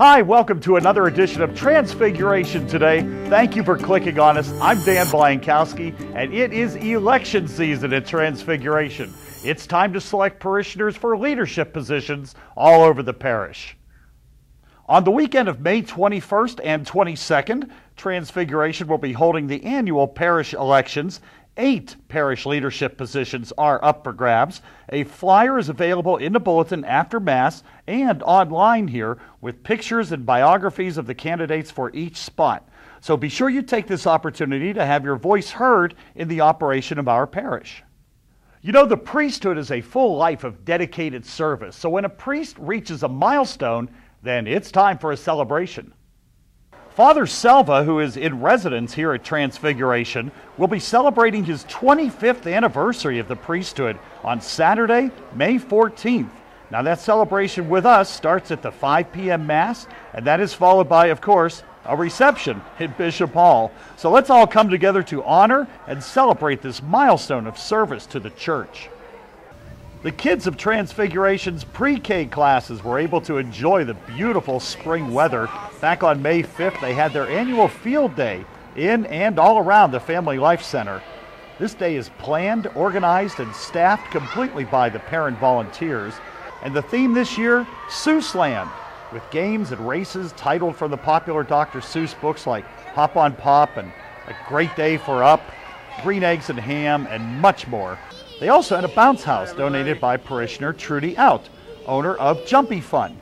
Hi, welcome to another edition of Transfiguration Today. Thank you for clicking on us. I'm Dan Blankowski, and it is election season at Transfiguration. It's time to select parishioners for leadership positions all over the parish. On the weekend of May 21st and 22nd, Transfiguration will be holding the annual Parish Elections. 8 parish leadership positions are up for grabs. A flyer is available in the bulletin after Mass and online here with pictures and biographies of the candidates for each spot. So be sure you take this opportunity to have your voice heard in the operation of our parish. You know, the priesthood is a full life of dedicated service. So when a priest reaches a milestone, then it's time for a celebration. Father Selva, who is in residence here at Transfiguration, will be celebrating his 25th anniversary of the priesthood on Saturday, May 14th. Now that celebration with us starts at the 5 p.m. Mass, and that is followed by, of course, a reception in Bishop Hall. So let's all come together to honor and celebrate this milestone of service to the church. The kids of Transfiguration's pre-K classes were able to enjoy the beautiful spring weather. Back on May 5th, they had their annual field day in and all around the Family Life Center. This day is planned, organized, and staffed completely by the parent volunteers. And the theme this year, Seussland, with games and races titled from the popular Dr. Seuss books like Hop on Pop and A Great Day for Up, Green Eggs and Ham, and much more. They also had a bounce house donated by parishioner Trudy Out, owner of Jumpy Fun.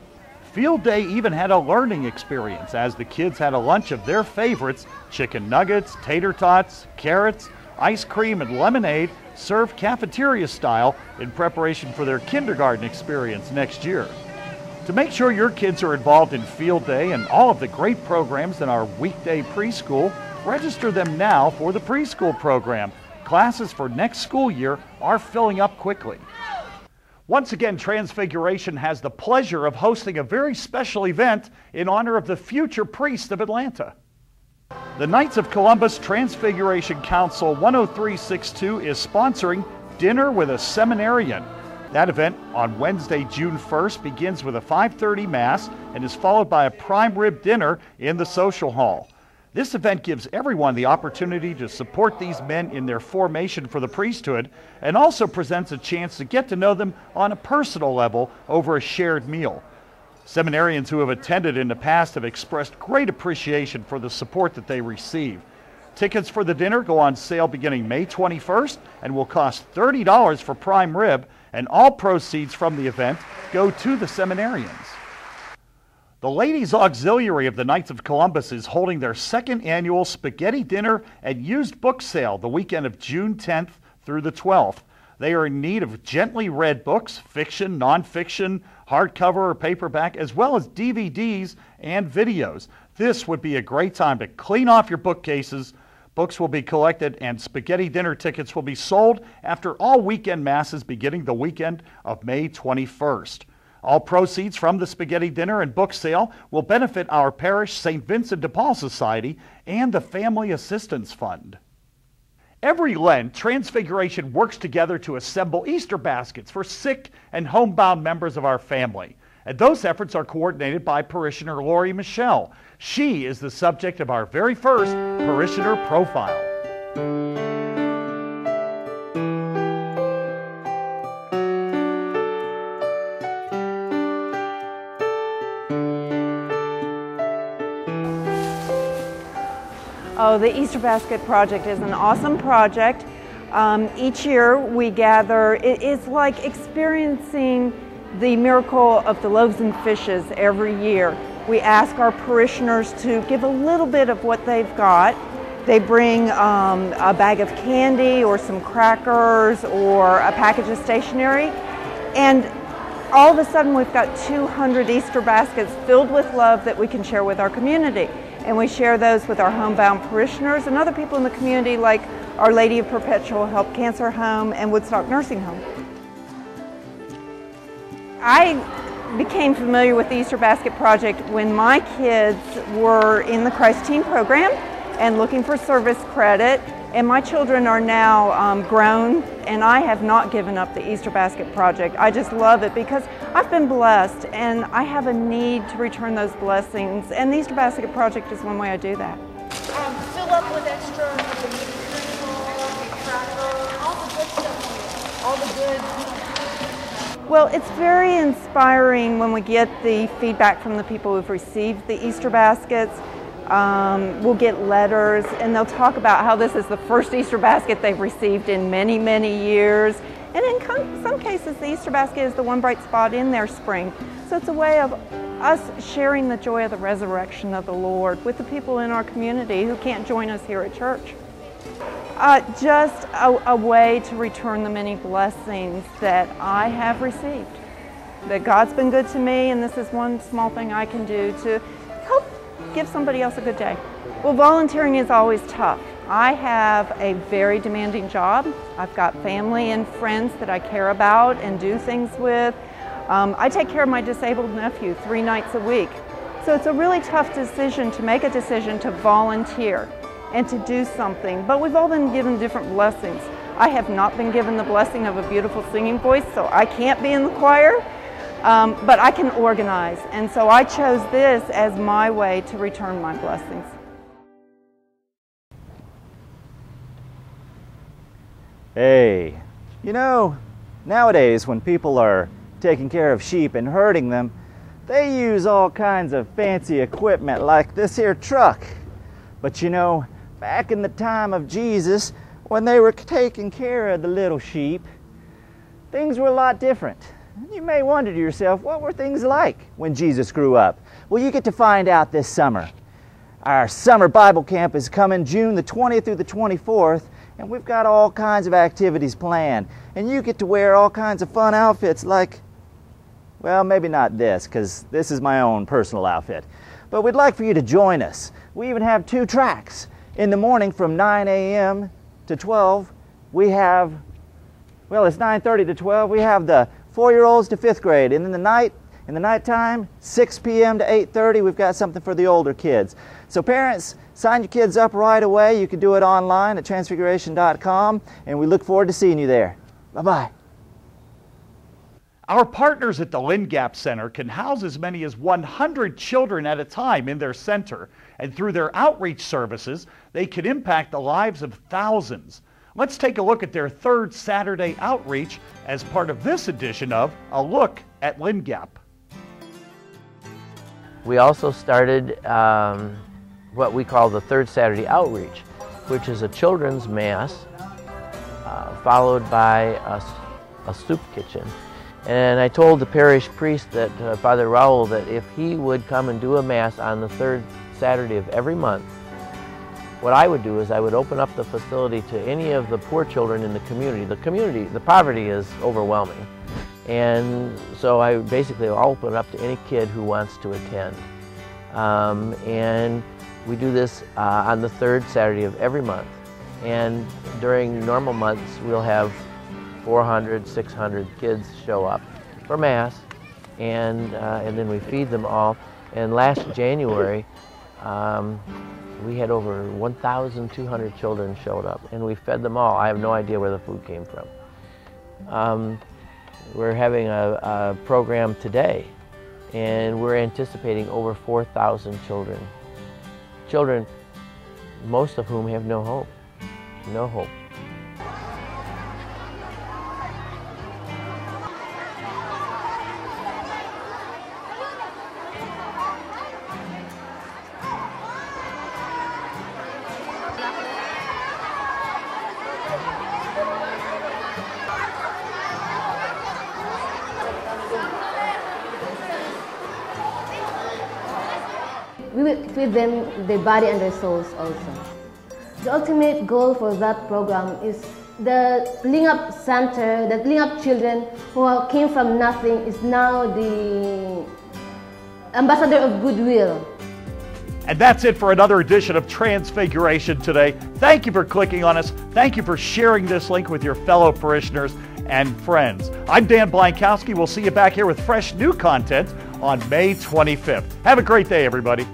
Field Day even had a learning experience as the kids had a lunch of their favorites, chicken nuggets, tater tots, carrots, ice cream, and lemonade served cafeteria style in preparation for their kindergarten experience next year. To make sure your kids are involved in Field Day and all of the great programs in our weekday preschool, register them now for the preschool program. Classes for next school year are filling up quickly. Once again, Transfiguration has the pleasure of hosting a very special event in honor of the future priest of Atlanta. The Knights of Columbus Transfiguration Council 10362 is sponsoring Dinner with a Seminarian. That event on Wednesday, June 1st begins with a 5:30 Mass and is followed by a prime rib dinner in the social hall. This event gives everyone the opportunity to support these men in their formation for the priesthood and also presents a chance to get to know them on a personal level over a shared meal. Seminarians who have attended in the past have expressed great appreciation for the support that they receive. Tickets for the dinner go on sale beginning May 21st and will cost $30 for prime rib, and all proceeds from the event go to the seminarians. The Ladies Auxiliary of the Knights of Columbus is holding their second annual spaghetti dinner and used book sale the weekend of June 10th through the 12th. They are in need of gently read books, fiction, nonfiction, hardcover or paperback, as well as DVDs and videos. This would be a great time to clean off your bookcases. Books will be collected and spaghetti dinner tickets will be sold after all weekend masses beginning the weekend of May 21st. All proceeds from the spaghetti dinner and book sale will benefit our parish St. Vincent de Paul Society and the Family Assistance Fund. Every Lent, Transfiguration works together to assemble Easter baskets for sick and homebound members of our family. And those efforts are coordinated by parishioner Lori Michelle. She is the subject of our very first parishioner profile. Oh, the Easter Basket Project is an awesome project. Each year we gather, it's like experiencing the miracle of the loaves and fishes every year. We ask our parishioners to give a little bit of what they've got. They bring a bag of candy or some crackers or a package of stationery, and all of a sudden we've got 200 Easter baskets filled with love that we can share with our community. And we share those with our homebound parishioners and other people in the community like Our Lady of Perpetual Help Cancer Home and Woodstock Nursing Home. I became familiar with the Easter Basket Project when my kids were in the Christ Teen program, and looking for service credit. And my children are now grown, and I have not given up the Easter Basket Project. I just love it because I've been blessed, and I have a need to return those blessings. And the Easter Basket Project is one way I do that. Fill up with extra all the good stuff, all the good. Well, it's very inspiring when we get the feedback from the people who've received the Easter baskets. We'll get letters, and they'll talk about how this is the first Easter basket they've received in many, many years. And in some cases, the Easter basket is the one bright spot in their spring. So it's a way of us sharing the joy of the resurrection of the Lord with the people in our community who can't join us here at church. Just a way to return the many blessings that I have received. That God's been good to me, and this is one small thing I can do to help give somebody else a good day. Well, volunteering is always tough. I have a very demanding job. I've got family and friends that I care about and do things with. I take care of my disabled nephew 3 nights a week. So it's a really tough decision to make a decision to volunteer and to do something. But we've all been given different blessings. I have not been given the blessing of a beautiful singing voice, so I can't be in the choir. But I can organize, and so I chose this as my way to return my blessings. Hey, you know, nowadays when people are taking care of sheep and herding them, they use all kinds of fancy equipment like this here truck. But you know, back in the time of Jesus, when they were taking care of the little sheep, things were a lot different. You may wonder to yourself, what were things like when Jesus grew up? Well, you get to find out this summer. Our summer Bible camp is coming June the 20th through the 24th, and we've got all kinds of activities planned. And you get to wear all kinds of fun outfits like, well, maybe not this, because this is my own personal outfit. But we'd like for you to join us. We even have 2 tracks. In the morning from 9 a.m. to 12, we have, well, it's 9:30 to 12, we have the 4-year-olds to 5th grade, and in the nighttime, 6 p.m. to 8:30, we've got something for the older kids. So parents, sign your kids up right away. You can do it online at transfiguration.com, and we look forward to seeing you there. Bye-bye. Our partners at the Lingap Center can house as many as 100 children at a time in their center, and through their outreach services, they can impact the lives of thousands. Let's take a look at their 3rd Saturday outreach as part of this edition of A Look at Lingap. We also started what we call the 3rd Saturday outreach, which is a children's mass followed by a soup kitchen. And I told the parish priest, that Father Raul, that if he would come and do a mass on the 3rd Saturday of every month, what I would do is I would open up the facility to any of the poor children in the community. The poverty is overwhelming. And so I basically open it up to any kid who wants to attend. And we do this on the 3rd Saturday of every month. And during normal months, we'll have 400, 600 kids show up for Mass, and then we feed them all. And last January, we had over 1,200 children showed up, and we fed them all. I have no idea where the food came from. We're having a program today, and we're anticipating over 4,000 children. Children, most of whom have no hope. No hope. We will feed them their body and their souls also. The ultimate goal for that program is the Lingap Center, the Lingap children who came from nothing is now the ambassador of goodwill. And that's it for another edition of Transfiguration Today. Thank you for clicking on us. Thank you for sharing this link with your fellow parishioners and friends. I'm Dan Blankowski. We'll see you back here with fresh new content on May 25th. Have a great day, everybody.